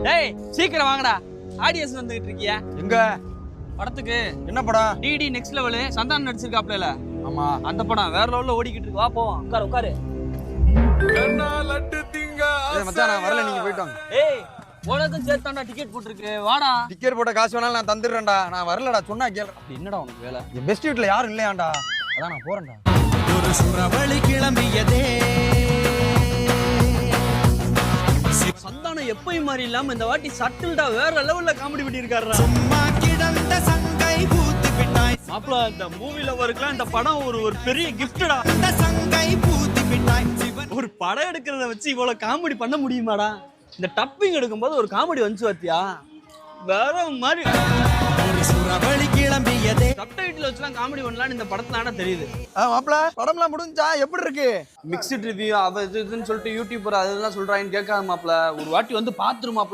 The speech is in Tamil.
டேய் சீக்கிரம் வாங்கடா, ஆடியன்ஸ் வந்துகிட்டு இருக்கியா? எங்க படத்துக்கு. என்ன படம்? டிடி நெக்ஸ்ட் லெவல் சந்தானம் நடிச்சிருக்காப்ல. ஆமா அந்த படம் வேற லெவல்ல ஓடிக்கிட்டு இருக்கு. வா போவோம். உட்காரு உட்காரு. மச்சான் நான் வரல, நீங்க போயிட்டு வாங்க. ஏய் உலகம் சேர்த்தாண்டா டிக்கெட் போட்டுருக்கு, வாடா. டிக்கெட் போட்ட காசு வேணாலும் நான் தந்துடுறேன்டா. நான் வரலடா, சொன்னா கேளு. என்னடா உனக்கு வேலை? என் பெஸ்ட் வீட்ல யாரும் இல்லையாண்டா, அதான் நான் போறேன்டா. ஒரு சுறவழி கிளம்பியதே. சந்தானம் எப்பயும் மாதிரி இல்லாம இந்த வாட்டி சட்டில்டா வேற லெவல்ல காமெடி பண்ணி இருக்காருடா. சும்மா கிடந்த சங்கை பூத்து விட்டாய். மாப்ள இந்த மூவில வர்க்கலாம் இந்த படம் ஒரு பெரிய கிஃப்ட்டடா. இந்த சங்கை பூத்து விட்டாய். ஒரு படம் எடுக்கிறத வச்சு இவ்வளவு காமெடி பண்ண முடியுமாடா? இந்த டப்பிங் எடுக்கும்போது ஒரு காமெடி வந்துச்சு பாத்தியா, வேற மாதிரி. ஒரு சுறவழி கிளம்பியதே. சப்டைட்டில் வச்சுலாம் காமெடி பண்ணலான்னு இந்த படத்துல தெரியுது. மாப்பிள படம்லாம் முடிஞ்சா எப்படி இருக்கு? மிக்ஸ்டு ரிவ்யூ அவ இதுன்னு சொல்லிட்டு யூடியூபர் அதெல்லாம் சொல்றாங்கன்னு கேட்காத மாப்ள, ஒரு வாட்டி வந்து பாத்துரு மாப்ள.